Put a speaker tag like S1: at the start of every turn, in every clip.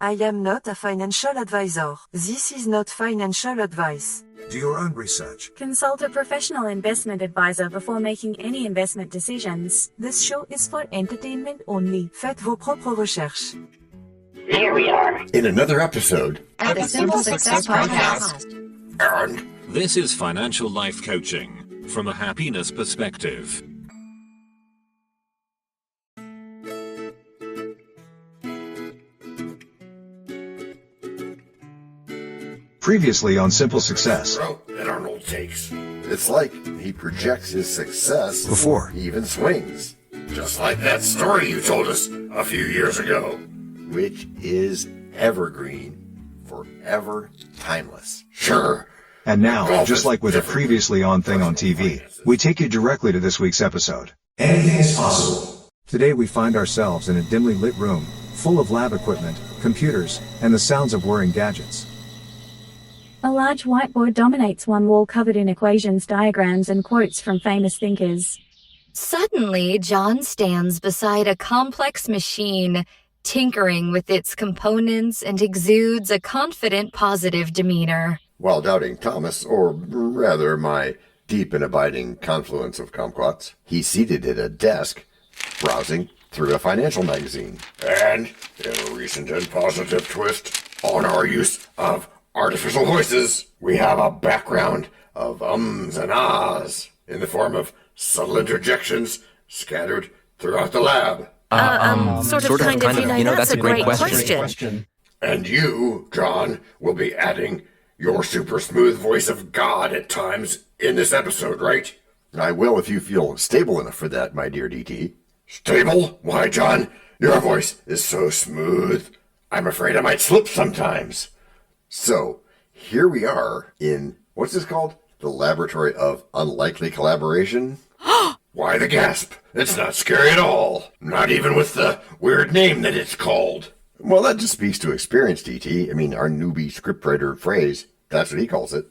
S1: I am not a financial advisor. This is not financial advice.
S2: Do your own research.
S3: Consult a professional investment advisor before making any investment decisions.
S1: This show is for entertainment only. Faites vos propres recherches.
S4: Here we are
S5: in another episode
S4: at the Simple Success Podcast.
S5: And
S6: this is financial life coaching from a happiness perspective.
S2: Previously on Simple Success.
S5: And Arnold takes. It's like he projects his success
S2: before
S5: he even swings. Just like that story you told us a few years ago. Which is evergreen, forever timeless. Sure.
S2: And now, just like with a previously on thing on TV, we take you directly to this week's episode. Anything is possible. Today we find ourselves in a dimly lit room, full of lab equipment, computers, and the sounds of whirring gadgets.
S3: A large whiteboard dominates one wall covered in equations, diagrams, and quotes from famous thinkers.
S7: Suddenly, John stands beside a complex machine, tinkering with its components, and exudes a confident, positive demeanor.
S5: While doubting Thomas, or rather my deep and abiding confluence of kumquats, he's seated at a desk, browsing through a financial magazine. And, in a recent and positive twist on our use of artificial voices, we have a background of ums and ahs in the form of subtle interjections scattered throughout the lab.
S7: Kind of, that's a great question.
S5: And you, John, will be adding your super smooth voice of God at times in this episode, right? I will if you feel stable enough for that, my dear DT. Stable? Why, John, your voice is so smooth. I'm afraid I might slip sometimes. So, here we are in, what's this called? The Laboratory of Unlikely Collaboration? Why the gasp? It's not scary at all. Not even with the weird name that it's called. Well, that just speaks to experience, DT. I mean, our newbie scriptwriter phrase, that's what he calls it.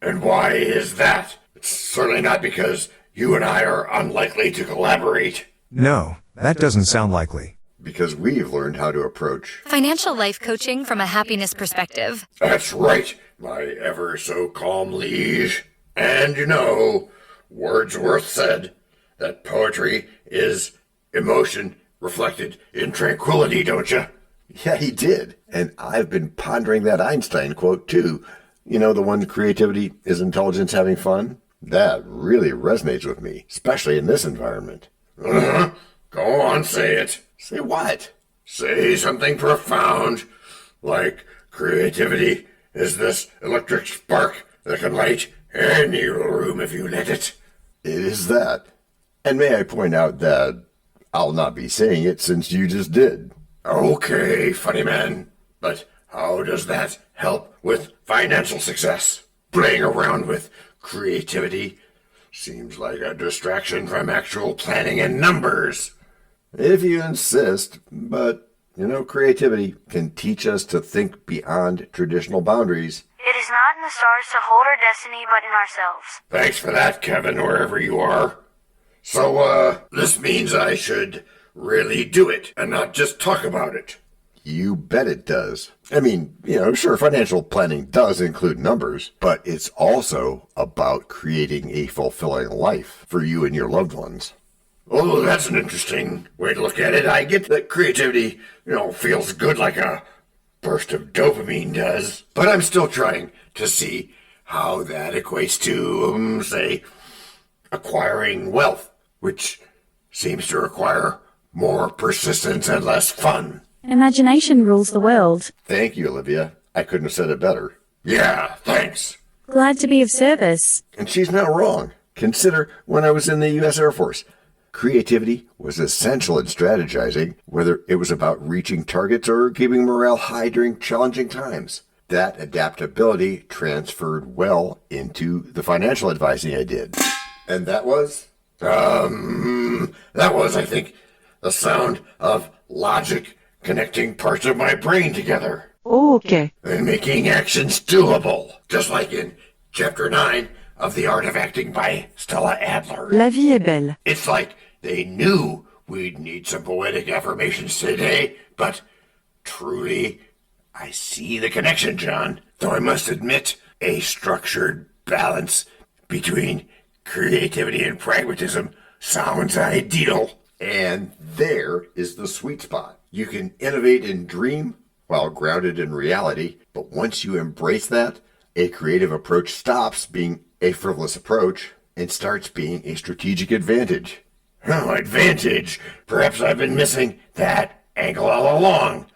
S5: And why is that? It's certainly not because you and I are unlikely to collaborate.
S2: No, that doesn't sound likely.
S5: Because we've learned how to approach
S7: financial life coaching from a happiness perspective.
S5: That's right, my ever so calm liege. And you know, Wordsworth said that poetry is emotion reflected in tranquility, don't you? Yeah, he did. And I've been pondering that Einstein quote too. You know, the one, creativity is intelligence having fun? That really resonates with me, especially in this environment. Go on, say it. Say what? Say something profound, like creativity is this electric spark that can light any room if you let it. It is that. And may I point out that I'll not be saying it since you just did. Okay, funny man. But how does that help with financial success? Playing around with creativity seems like a distraction from actual planning and numbers. If you insist, but, you know, creativity can teach us to think beyond traditional boundaries.
S8: It is not in the stars to hold our destiny, but in ourselves.
S5: Thanks for that, Kevin, wherever you are. So, this means I should really do it and not just talk about it. You bet it does. I mean, you know, sure, financial planning does include numbers, but it's also about creating a fulfilling life for you and your loved ones. Oh, that's an interesting way to look at it. I get that creativity, feels good like a burst of dopamine does. But I'm still trying to see how that equates to, say, acquiring wealth, which seems to require more persistence and less fun.
S3: Imagination rules the world.
S5: Thank you, Olivia. I couldn't have said it better. Yeah, thanks.
S3: Glad to be of service.
S5: And she's not wrong. Consider when I was in the U.S. Air Force. Creativity was essential in strategizing, whether it was about reaching targets or keeping morale high during challenging times. That adaptability transferred well into the financial advising I did. And that was? I think, the sound of logic connecting parts of my brain together.
S1: Oh, okay.
S5: And making actions doable, just like in Chapter 9 of The Art of Acting by Stella Adler.
S1: La vie est belle.
S5: It's like they knew we'd need some poetic affirmations today, but truly I see the connection, John. Though I must admit, a structured balance between creativity and pragmatism sounds ideal. And there is the sweet spot. You can innovate and dream while grounded in reality, but once you embrace that, a creative approach stops being a frivolous approach and starts being a strategic advantage. Oh, advantage! Perhaps I've been missing that angle all along.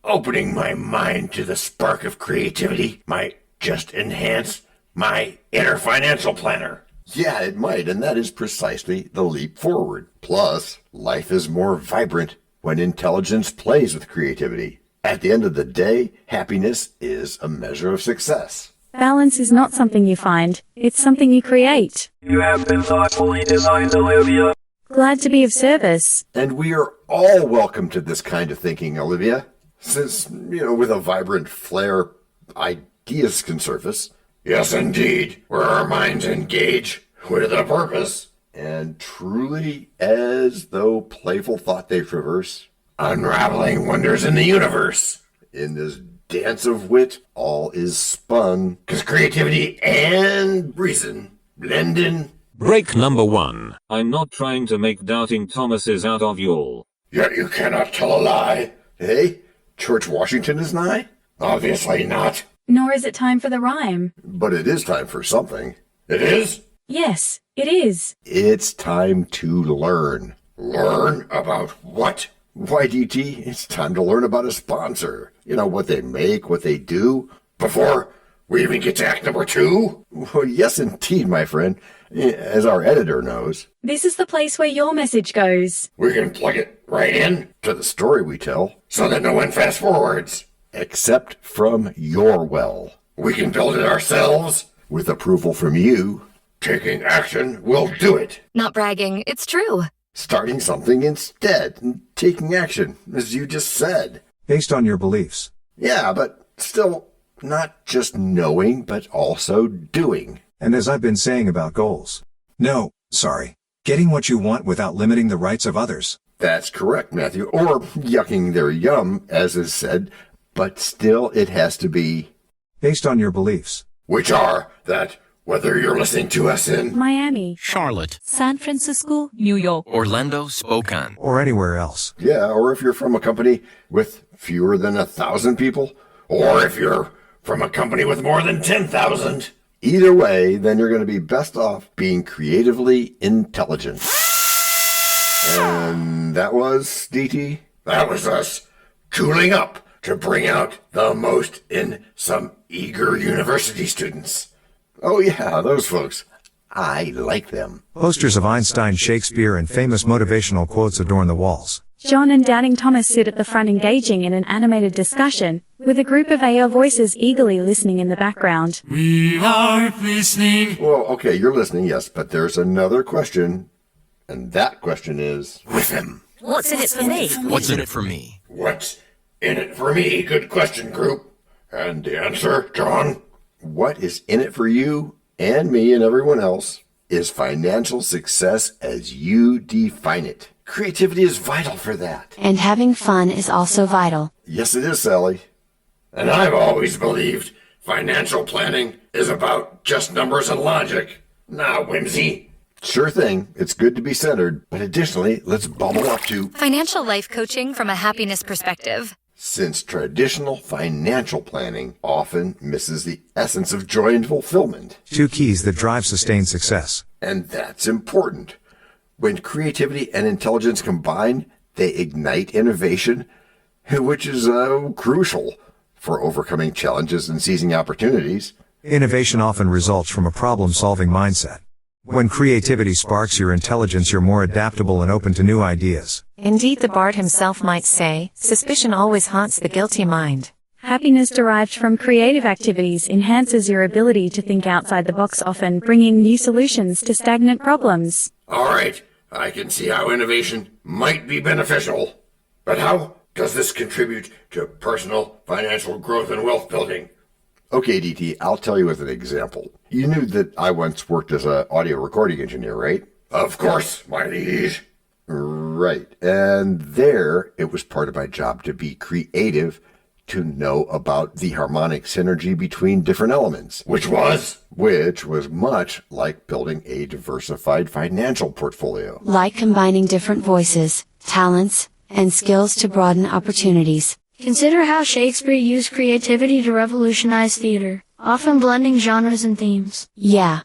S5: Opening my mind to the spark of creativity might just enhance my inner financial planner. Yeah, it might, and that is precisely the leap forward. Plus, life is more vibrant when intelligence plays with creativity. At the end of the day, happiness is a measure of success.
S3: Balance is not something you find, it's something you create.
S9: You have been thoughtfully designed, Olivia.
S3: Glad to be of service.
S5: And we are all welcome to this kind of thinking, Olivia. Since, with a vibrant flair, ideas can surface. Yes, indeed, where our minds engage with a purpose. And truly, as though playful thought they traverse, unraveling wonders in the universe. In this dance of wit, all is spun, 'cause creativity and reason blend in.
S6: Break number 1. I'm not trying to make doubting Thomases out of y'all.
S5: Yet you cannot tell a lie. Hey, George Washington is nigh? Obviously not.
S3: Nor is it time for the rhyme.
S5: But it is time for something. It is?
S3: Yes, it is.
S5: It's time to learn. Learn about what? Why, DT, it's time to learn about a sponsor. What they make, what they do. Before we even get to act number 2? Well, yes, indeed, my friend. As our editor knows.
S3: This is the place where your message goes.
S5: We can plug it right in to the story we tell, so that no one fast forwards. Except from your well. We can build it ourselves. With approval from you. Taking action will do it.
S7: Not bragging, it's true.
S5: Starting something instead, and taking action, as you just said.
S2: Based on your beliefs.
S5: Yeah, but still not just knowing, but also doing.
S2: And as I've been saying about goals. No, sorry. Getting what you want without limiting the rights of others.
S5: That's correct, Matthew. Or yucking their yum, as is said. But still, it has to be
S2: based on your beliefs.
S5: Which are that whether you're listening to us in
S3: Miami,
S10: Charlotte,
S3: San Francisco, New York,
S10: Orlando, Spokane,
S2: or anywhere else.
S5: Yeah, or if you're from a company with fewer than 1,000 people, or if you're from a company with more than 10,000. Either way, then you're going to be best off being creatively intelligent. And that was, DT? That was us tooling up to bring out the most in some eager university students. Oh yeah, those folks. I like them.
S2: Posters of Einstein, Shakespeare, and famous motivational quotes adorn the walls.
S3: John and Doubting Thomas sit at the front engaging in an animated discussion, with a group of AR voices eagerly listening in the background.
S9: We are listening.
S5: Well, okay, you're listening, yes, but there's another question, and that question is, with him.
S4: What's in it for me?
S10: What's in it for me?
S5: What's in it for me? Good question, group. And the answer, John? What is in it for you and me and everyone else is financial success as you define it. Creativity is vital for that.
S11: And having fun is also vital.
S5: Yes, it is, Sally. And I've always believed financial planning is about just numbers and logic, not whimsy. Sure thing. It's good to be centered. But additionally, let's bubble up to
S7: Financial life coaching from a happiness perspective.
S5: Since traditional financial planning often misses the essence of joy and fulfillment.
S2: 2 keys that drive sustained success.
S5: And that's important. When creativity and intelligence combine, they ignite innovation, which is crucial for overcoming challenges and seizing opportunities.
S2: Innovation often results from a problem-solving mindset. When creativity sparks your intelligence, you're more adaptable and open to new ideas.
S11: Indeed, the Bard himself might say, suspicion always haunts the guilty mind.
S3: Happiness derived from creative activities enhances your ability to think outside the box, often bringing new solutions to stagnant problems.
S5: All right, I can see how innovation might be beneficial. But how does this contribute to personal financial growth and wealth building? Okay, DT, I'll tell you with an example. You knew that I once worked as an audio recording engineer, right? Of course, my liege. Right. And there, it was part of my job to be creative, to know about the harmonic synergy between different elements, which was much like building a diversified financial portfolio.
S12: Like combining different voices, talents, and skills to broaden opportunities.
S13: Consider how Shakespeare used creativity to revolutionize theater, often blending genres and themes.
S12: Yeah.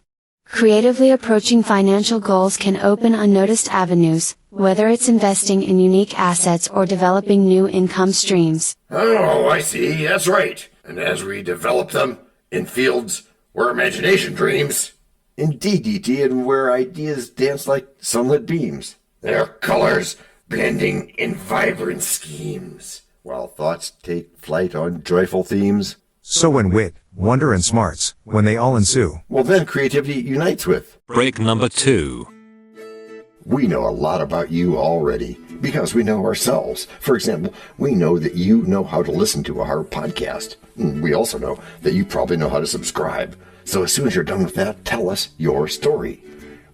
S12: Creatively approaching financial goals can open unnoticed avenues, whether it's investing in unique assets or developing new income streams.
S5: Oh, I see. That's right. And as we develop them in fields where imagination dreams. Indeed, E.T., and where ideas dance like sunlit beams. Their colors blending in vibrant schemes, while thoughts take flight on joyful themes.
S2: So when wit, wonder and smarts, when they all ensue,
S5: well then creativity unites with.
S6: Break number 2.
S5: We know a lot about you already, because we know ourselves. For example, we know that you know how to listen to our podcast. We also know that you probably know how to subscribe. So as soon as you're done with that, tell us your story.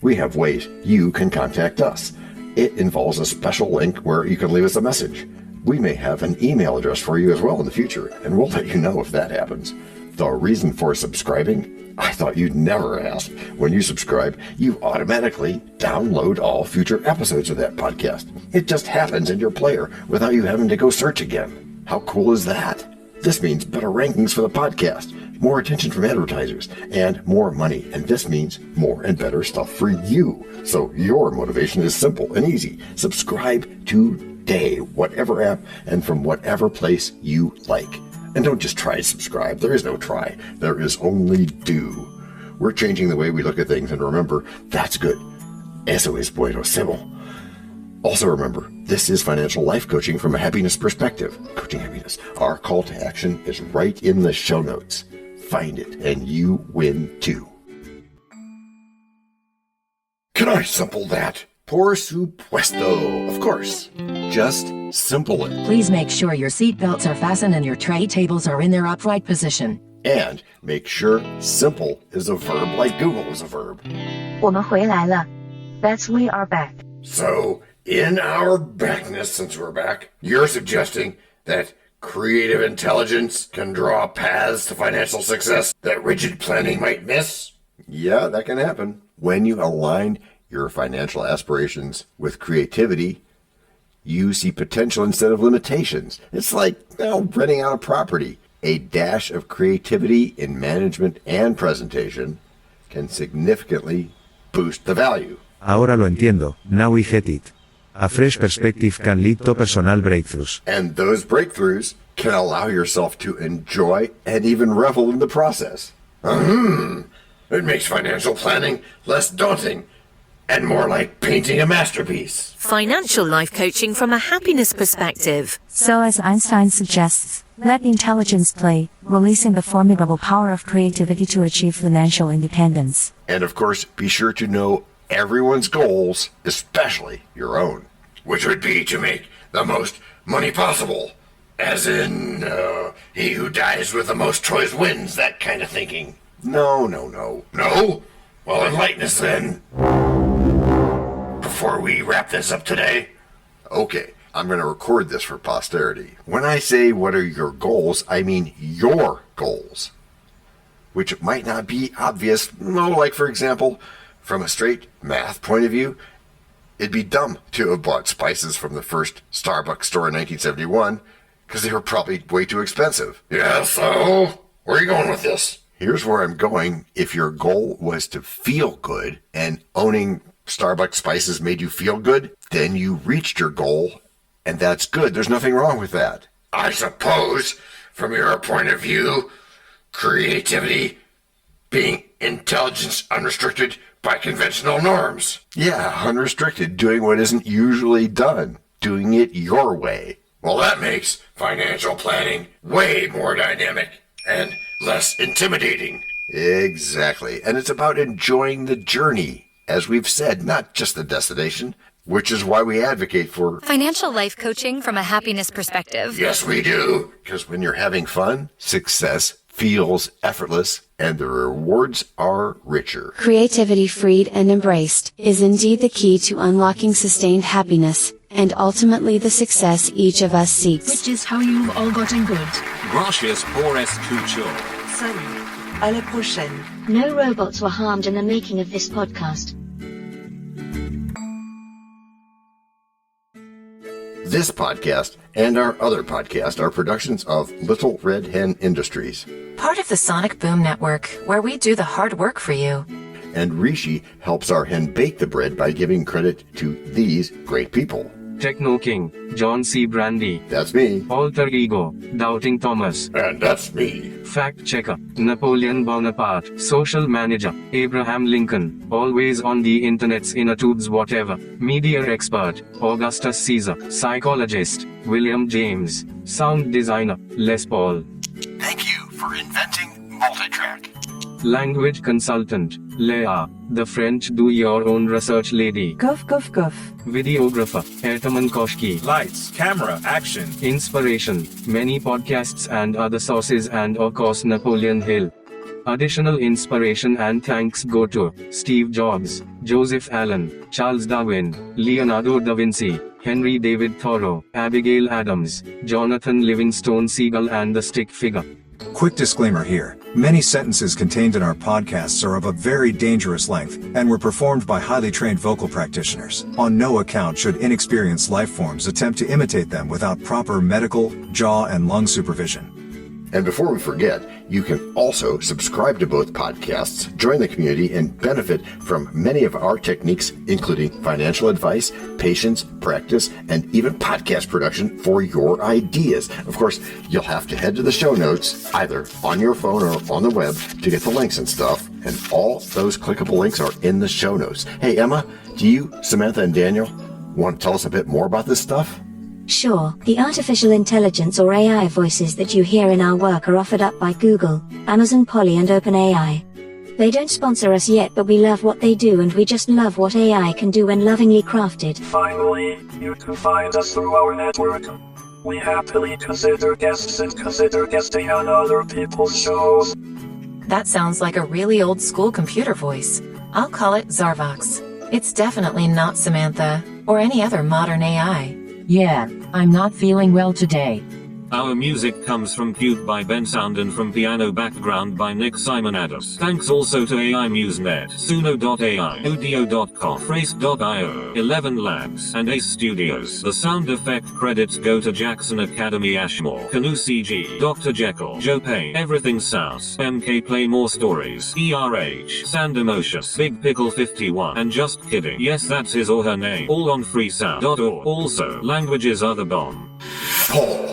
S5: We have ways you can contact us. It involves a special link where you can leave us a message. We may have an email address for you as well in the future, and we'll let you know if that happens. The reason for subscribing? I thought you'd never ask. When you subscribe, you automatically download all future episodes of that podcast. It just happens in your player without you having to go search again. How cool is that? This means better rankings for the podcast, more attention from advertisers, and more money. And this means more and better stuff for you. So your motivation is simple and easy. Subscribe today, whatever app and from whatever place you like. And don't just try to subscribe. There is no try. There is only do. We're changing the way we look at things, and remember, that's good. Eso es buenísimo. Also remember, this is financial life coaching from a happiness perspective. Coaching happiness. Our call to action is right in the show notes. Find it, and you win too. Can I simple that? Por supuesto, of course. Just simple it.
S14: Please make sure your seatbelts are fastened and your tray tables are in their upright position.
S5: And make sure simple is a verb like Google is a verb.
S1: 我们回来了. That's we are back.
S5: So, in our backness, since we're back, you're suggesting that creative intelligence can draw paths to financial success that rigid planning might miss? Yeah, that can happen. When you align your financial aspirations with creativity, you see potential instead of limitations. It's like, renting out a property. A dash of creativity in management and presentation can significantly boost the value.
S2: Ahora lo entiendo, now we get it. A fresh perspective can lead to personal breakthroughs.
S5: And those breakthroughs can allow yourself to enjoy and even revel in the process. It makes financial planning less daunting and more like painting a masterpiece.
S15: Financial life coaching from a happiness perspective.
S3: So as Einstein suggests, let intelligence play, releasing the formidable power of creativity to achieve financial independence.
S5: And of course, be sure to know everyone's goals, especially your own. Which would be to make the most money possible. As in, he who dies with the most toys wins, that kind of thinking. No? No? Well, enlighten us then. Before we wrap this up today. Okay, I'm going to record this for posterity. When I say what are your goals, I mean your goals. Which might not be obvious. Like, for example, from a straight math point of view, it'd be dumb to have bought spices from the first Starbucks store in 1971 because they were probably way too expensive. Yeah, so where are you going with this? Here's where I'm going. If your goal was to feel good and owning Starbucks spices made you feel good, then you reached your goal, and that's good. There's nothing wrong with that. I suppose, from your point of view, creativity being intelligence unrestricted by conventional norms. Yeah, unrestricted, doing what isn't usually done, doing it your way. Well, that makes financial planning way more dynamic and less intimidating. Exactly, and it's about enjoying the journey. As we've said, not just the destination, which is why we advocate for
S7: financial life coaching from a happiness perspective.
S5: Yes, we do. Because when you're having fun, success feels effortless, and the rewards are richer.
S12: Creativity freed and embraced is indeed the key to unlocking sustained happiness, and ultimately the success each of us seeks.
S14: Which is how you've all gotten good.
S6: Gracias por escuchar.
S1: Salut. À la prochaine.
S16: No robots were harmed in the making of this podcast.
S5: This podcast and our other podcast are productions of Little Red Hen Industries.
S11: Part of the Sonic Boom Network, where we do the hard work for you.
S5: And Rishi helps our hen bake the bread by giving credit to these great people.
S9: Techno King, John Brandy.
S5: That's me.
S9: Alter Ego, Doubting Thomas.
S5: And that's me.
S9: Fact Checker, Napoleon Bonaparte. Social Manager, Abraham Lincoln. Always on the internet's inner tubes whatever. Media Expert, Augustus Caesar. Psychologist, William James. Sound Designer, Les Paul.
S5: Thank you for inventing multitrack.
S9: Language Consultant, Leah, the French do-your-own research lady.
S1: Cough, cough, cough.
S9: Videographer, Ertaman Koshki.
S17: Lights, camera, action.
S9: Inspiration, many podcasts and other sources, and of course Napoleon Hill. Additional inspiration and thanks go to Steve Jobs, Joseph Allen, Charles Darwin, Leonardo da Vinci, Henry David Thoreau, Abigail Adams, Jonathan Livingstone Seagull, and the Stick Figure.
S2: Quick disclaimer here. Many sentences contained in our podcasts are of a very dangerous length, and were performed by highly trained vocal practitioners. On no account should inexperienced life forms attempt to imitate them without proper medical, jaw, and lung supervision.
S5: And before we forget, you can also subscribe to both podcasts, join the community, and benefit from many of our techniques, including financial advice, patience, practice, and even podcast production for your ideas. Of course, you'll have to head to the show notes, either on your phone or on the web, to get the links and stuff. And all those clickable links are in the show notes. Hey, Emma, do you, Samantha, and Daniel want to tell us a bit more about this stuff?
S16: Sure, the artificial intelligence or AI voices that you hear in our work are offered up by Google, Amazon Polly, and OpenAI. They don't sponsor us yet, but we love what they do, and we just love what AI can do when lovingly crafted.
S9: Finally, you can find us through our network. We happily consider guests and consider guesting on other people's shows.
S11: That sounds like a really old school computer voice. I'll call it Zarvox. It's definitely not Samantha, or any other modern AI.
S14: Yeah, I'm not feeling well today.
S6: Our music comes from Cute by Ben Sound and from Piano Background by Nick Simonados. Thanks also to AI MuseNet, Suno.ai, Audio.com, Phrase.io, ElevenLabs, and Ace Studios. The sound effect credits go to Jackson Academy Ashmore, Canoe CG, Dr. Jekyll, Joe Payne, Everything South, MK Play More Stories, ERH, Sand Emotions, Big Pickle 51, and Just Kidding. Yes, that's his or her name. All on freesound.org. Also, languages are the bomb.
S5: Paul.